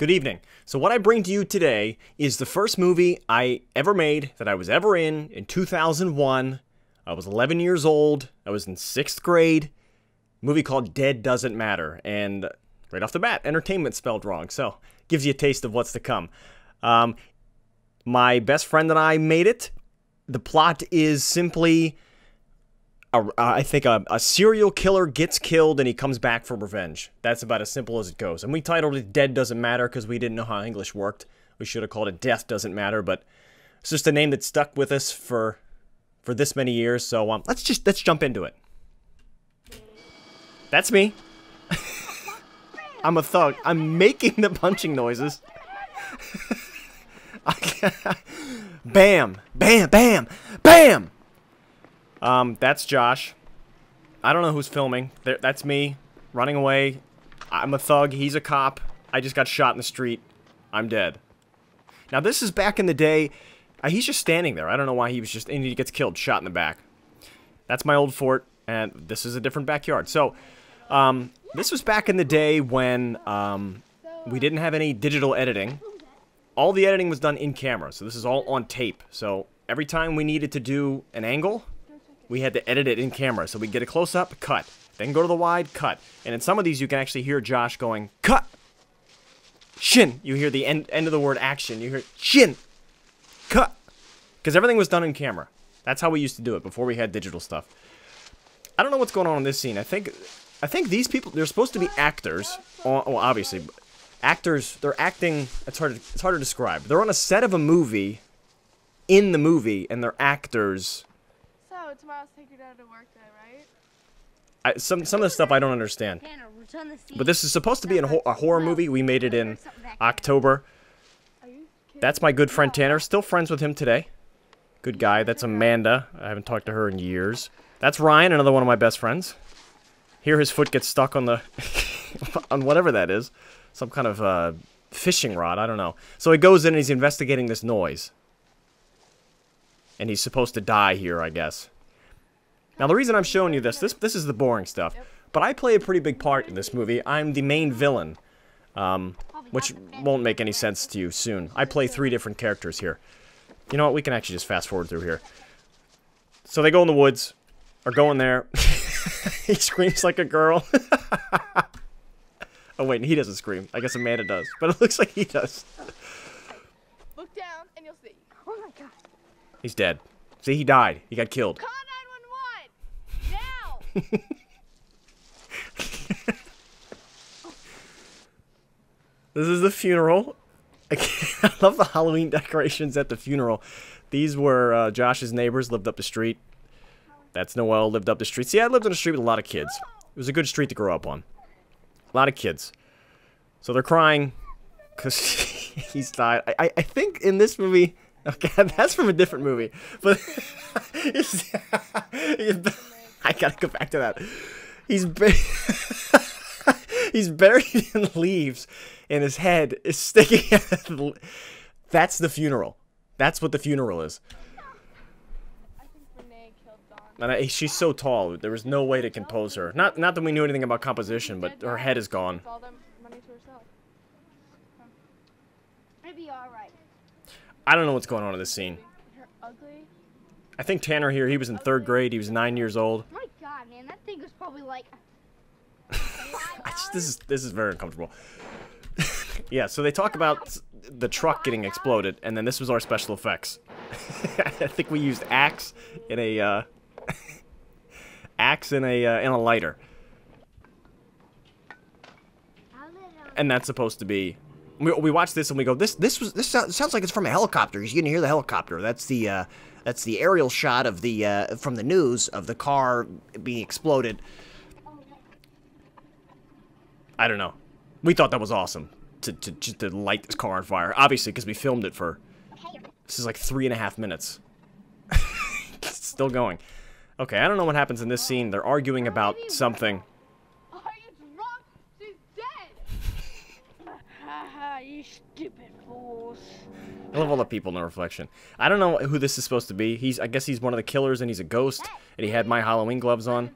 Good evening. So what I bring to you today is the first movie I ever made that I was ever in 2001. I was 11 years old. I was in 6th grade. A movie called Dead Doesn't Matter. And right off the bat, entertainment spelled wrong. So gives you a taste of what's to come. My best friend and I made it. The plot is simply, I think a serial killer gets killed and he comes back for revenge. That's about as simple as it goes. And we titled it Dead Doesn't Matter because we didn't know how English worked. We should have called it Death Doesn't Matter, but it's just a name that stuck with us for this many years. So let's jump into it. That's me. I'm a thug. I'm making the punching noises. Bam, bam, bam, bam. That's Josh. I don't know who's filming. That's me, running away. I'm a thug. He's a cop. I just got shot in the street. I'm dead. Now, this is back in the day. He's just standing there. I don't know why he was just... And he gets killed, shot in the back. That's my old fort, and this is a different backyard. So, this was back in the day when we didn't have any digital editing. All the editing was done in camera, so this is all on tape. So, every time we needed to do an angle, we had to edit it in camera. So we'd get a close-up, cut. Then go to the wide, cut. And in some of these, you can actually hear Josh going, cut! Shin! You hear the end of the word action. You hear, shin! Cut! Because everything was done in camera. That's how we used to do it before we had digital stuff. I don't know what's going on in this scene. I think these people, they're supposed to be actors. Well, obviously. Actors, they're acting, it's hard to describe. They're on a set of a movie, in the movie, and they're actors. So, tomorrow's take your dad to work day, right? Some of the stuff I don't understand. But this is supposed to be a horror movie. We made it in October. That's my good friend Tanner. Still friends with him today. Good guy. That's Amanda. I haven't talked to her in years. That's Ryan, another one of my best friends. Here his foot gets stuck on the... on whatever that is. Some kind of fishing rod. I don't know. So he goes in and he's investigating this noise. And he's supposed to die here, I guess. Now, the reason I'm showing you this is the boring stuff. But I play a pretty big part in this movie. I'm the main villain. Which won't make any sense to you soon. I play 3 different characters here. You know what? We can actually just fast forward through here. So they go in the woods. Or go in there. He screams like a girl. Oh, wait. He doesn't scream. I guess Amanda does. But it looks like he does. Look down and you'll see. Oh my god. He's dead. See, he died. He got killed. Call 911! Now! This is the funeral. I love the Halloween decorations at the funeral. These were Josh's neighbors, lived up the street. That's Noelle, lived up the street. See, I lived on a street with a lot of kids. It was a good street to grow up on. A lot of kids. So they're crying because he's died. I think in this movie... Okay, that's from a different movie. But I gotta go back to that. He's buried in leaves, and his head is sticking out. That's the funeral. That's what the funeral is. I think Renee killed Dawn. And she's so tall. There was no way to compose her. Not that we knew anything about composition, but her head is gone. All them money to herself. It'll be alright. I don't know what's going on in this scene. You're ugly. I think Tanner here, he was in 3rd grade. He was 9 years old. My god, man, that thing was probably like... This is very uncomfortable. Yeah, so they talk about the truck getting exploded, and then this was our special effects. I think we used axe in a lighter, and that's supposed to be. We watch this and we go, this sounds like it's from a helicopter. You can hear the helicopter. That's the aerial shot of the from the news of the car being exploded. I don't know. We thought that was awesome to light this car on fire. Obviously, because we filmed it for... This is like 3.5 minutes. It's still going. Okay, I don't know what happens in this scene. They're arguing about something. Are you drunk? She's dead! Haha, you stupid fools. I love all the people in the reflection. I don't know who this is supposed to be. I guess he's one of the killers and he's a ghost. And he had my Halloween gloves on.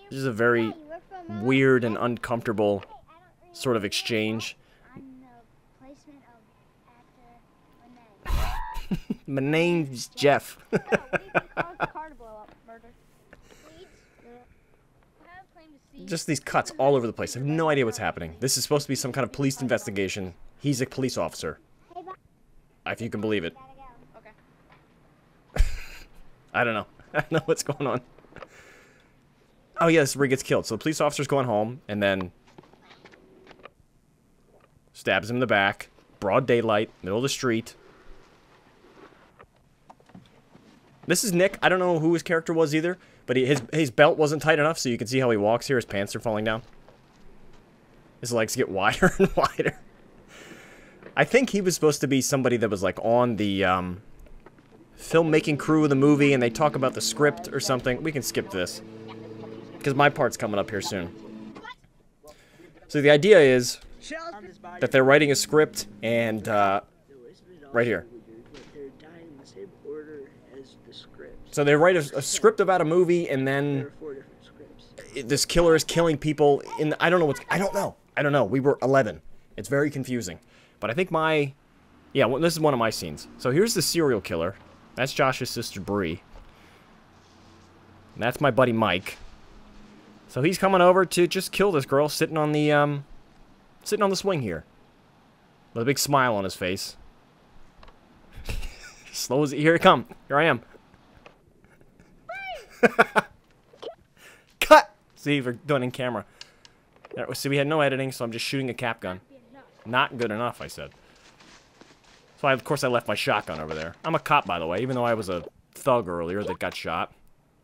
This is a very weird and uncomfortable sort of exchange. My name's Jeff. Just these cuts all over the place. I have no idea what's happening. This is supposed to be some kind of police investigation. He's a police officer. If you can believe it. Okay. I don't know. I don't know what's going on. Oh, yeah, this rig gets killed. So the police officer's going home, and then stabs him in the back. Broad daylight, middle of the street. This is Nick. I don't know who his character was either, but his belt wasn't tight enough, so you can see how he walks here. His pants are falling down. His legs get wider and wider. I think he was supposed to be somebody that was, like, on the, filmmaking crew of the movie, and they talk about the script or something. We can skip this, because my part's coming up here soon. So the idea is that they're writing a script, and, right here. So they write a script about a movie, and then this killer is killing people in, I don't know. I don't know. We were 11. It's very confusing. But I think yeah, well, this is one of my scenes. So here's the serial killer. That's Josh's sister, Bree. And that's my buddy, Mike. So he's coming over to just kill this girl sitting on the swing here. With a big smile on his face. Slow as here it come. Here I am. Cut! See, we're doing in camera. See, we had no editing, so I'm just shooting a cap gun. Not good enough, I said. So, of course, I left my shotgun over there. I'm a cop, by the way, even though I was a thug earlier that got shot.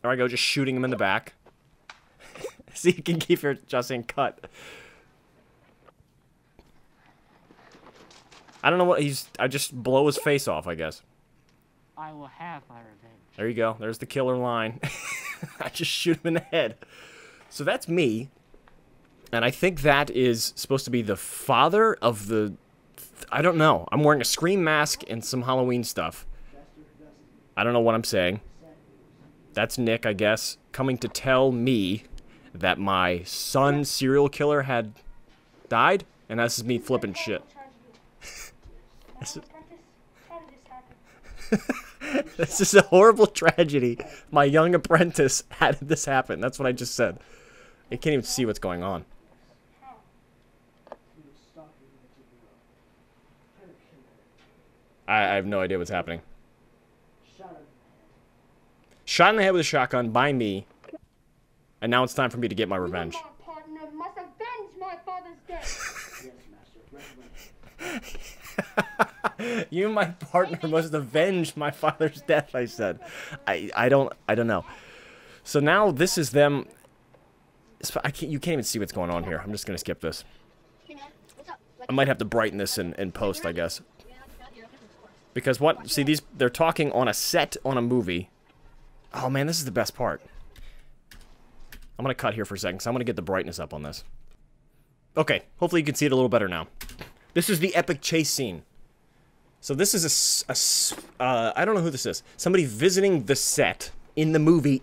There I go, just shooting him in the back. See, you can keep your just saying cut. I don't know what I just blow his face off, I guess. I will have my revenge. There you go. There's the killer line. I just shoot him in the head. So that's me. And I think that is supposed to be the father of the... I don't know. I'm wearing a Scream mask and some Halloween stuff. I don't know what I'm saying. That's Nick, I guess, coming to tell me that my son, serial killer, had died. And this is me flipping shit. This is a horrible tragedy. My young apprentice had this happen. That's what I just said. I can't even see what's going on. I have no idea what's happening. Shot in the head with a shotgun by me. And now it's time for me to get my revenge. You and my partner must avenge my father's death, I said. I don't know. So now this is them. You can't even see what's going on here. I'm just going to skip this. I might have to brighten this in post, I guess. Because what? See, they're talking on a set on a movie. Oh, man, this is the best part. I'm going to cut here for a second, because I'm going to get the brightness up on this. Okay, hopefully you can see it a little better now. This is the epic chase scene. So this is I don't know who this is. Somebody visiting the set in the movie,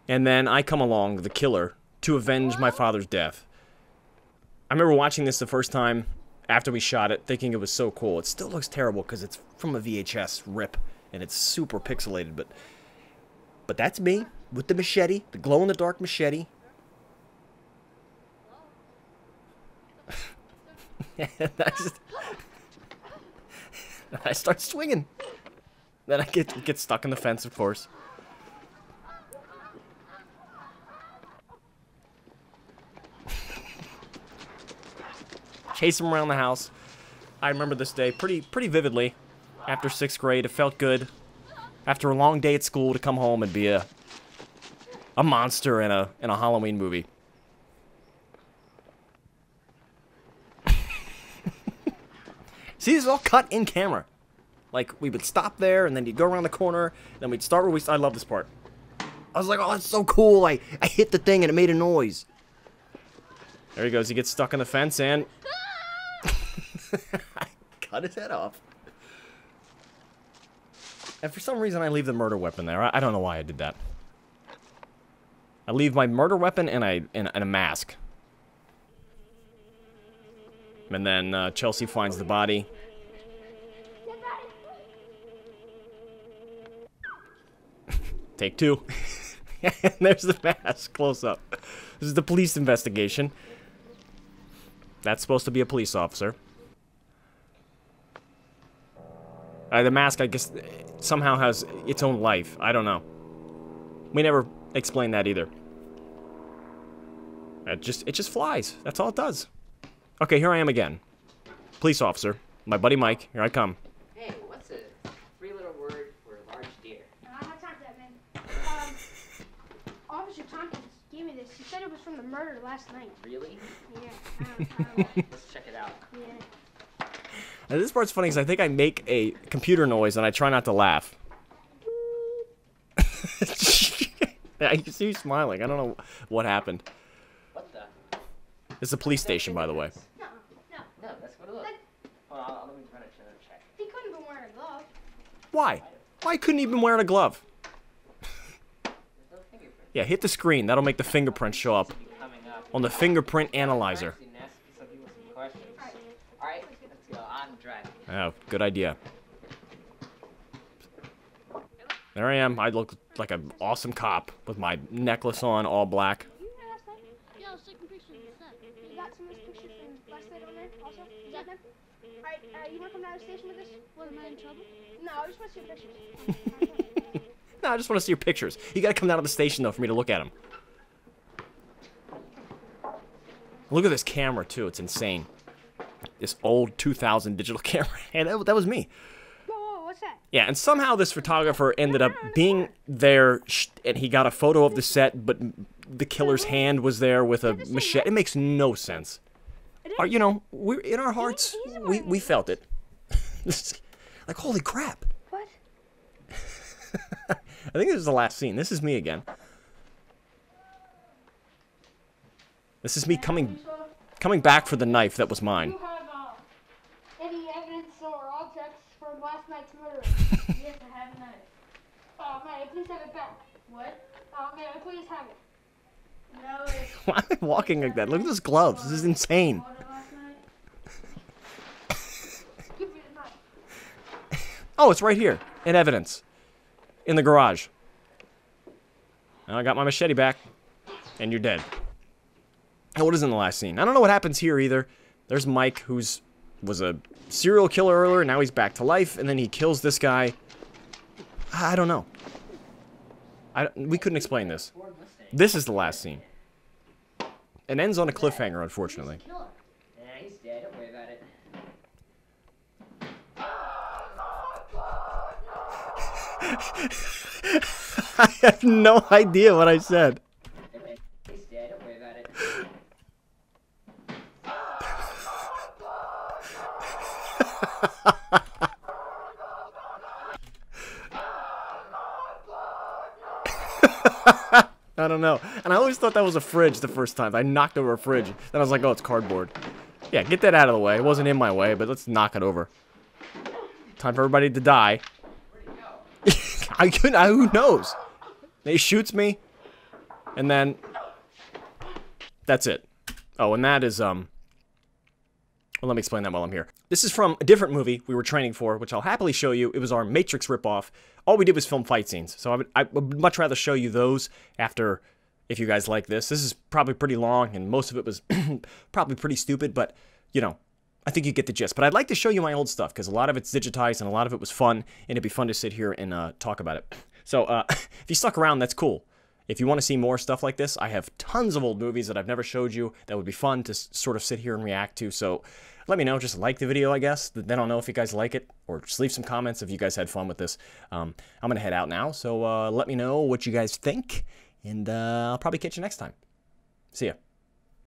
and then I come along, the killer, to avenge my father's death. I remember watching this the first time after we shot it, thinking it was so cool. It still looks terrible because it's from a VHS rip, and it's super pixelated, but that's me with the machete, the glow-in-the-dark machete. I start swinging. Then I get stuck in the fence, of course. Chase him around the house. I remember this day pretty vividly. After 6th grade, it felt good. After a long day at school, to come home and be a monster in a Halloween movie. See, this is all cut in camera. Like, we would stop there, and then you'd go around the corner, then we'd start where we... I love this part. I was like, oh, that's so cool. I hit the thing, and it made a noise. There he goes. He gets stuck in the fence, and... I cut his head off. And for some reason, I leave the murder weapon there. I don't know why I did that. I leave my murder weapon and a mask. And then Chelsea finds the body. Take two. And there's the mask, close up. This is the police investigation. That's supposed to be a police officer. The mask, I guess, somehow has its own life. I don't know. We never explained that either. It just flies. That's all it does. Okay, here I am again. Police officer. My buddy Mike. Here I come. Hey, what's a three little word for a large deer? I don't have time for that, man. Officer Tompkins gave me this. He said it was from the murder last night. Really? Yeah, I don't know. Let's check it out. Yeah. Now, this part's funny because I think I make a computer noise and I try not to laugh. I see you smiling. I don't know what happened. What the? It's a police station, by the way. No. No, let's go to look. Hold on, let me run a check. He couldn't have been wearing a glove. Why? Why couldn't he even wear a glove? There's no fingerprint. Yeah, hit the screen. That'll make the fingerprints show up Coming up. on the fingerprint analyzer. Actually, ask some people some questions. Alright, let's go. I'm driving. Oh, good idea. There I am. I look like an awesome cop with my necklace on, all black. You were there last night? Yeah, I was taking pictures of the set. You got some of this picture from last night on there also? Is that them? Alright, you wanna come down to the station with us? What, am I in trouble? No, I just wanna see your pictures. No, I just want to see your pictures. You gotta come down to the station, though, for me to look at them. Look at this camera, too. It's insane. This old 2000 digital camera. Hey, that was me. Whoa, what's that? Yeah, and somehow this photographer ended up being there, and he got a photo of the set, but the killer's hand was there with a machete. It makes no sense. You know, we're in our hearts, we felt it. Like, holy crap. What? I think this is the last scene. This is me again. This is me coming back for the knife that was mine. You have any evidence or objects from last night's murder? Yes, I have a knife. Oh, man, please have it back. What? Oh, man, please have it. No, it's Why am I walking like that? Look at those gloves. This is insane. ordered last night. Give me the knife. Oh, it's right here. In evidence. In the garage. Now I got my machete back. And you're dead. And what is in the last scene? I don't know what happens here either. There's Mike, was a serial killer earlier. Now he's back to life. And then he kills this guy. I don't know. We couldn't explain this. This is the last scene. It ends on a cliffhanger, unfortunately. Killer. Yeah, he's dead. Don't worry about it. I have no idea what I said. He's dead. Don't worry about it. I don't know. And I always thought that was a fridge the first time. I knocked over a fridge. Then I was like, oh, it's cardboard. Yeah, get that out of the way. It wasn't in my way, but let's knock it over. Time for everybody to die. I couldn't. Who knows? He shoots me, and then that's it. Oh, and that is well, let me explain that while I'm here. This is from a different movie we were training for, which I'll happily show you. It was our Matrix ripoff. All we did was film fight scenes, so I would much rather show you those after, if you guys like this. This is probably pretty long, and most of it was probably pretty stupid, but, you know, I think you get the gist. But I'd like to show you my old stuff, because a lot of it's digitized, and a lot of it was fun, and it'd be fun to sit here and talk about it. So, if you stuck around, that's cool. If you want to see more stuff like this, I have tons of old movies that I've never showed you that would be fun to sort of sit here and react to, so let me know. Just like the video, I guess. Then I'll know if you guys like it, or just leave some comments if you guys had fun with this. I'm going to head out now, so let me know what you guys think, and I'll probably catch you next time. See ya.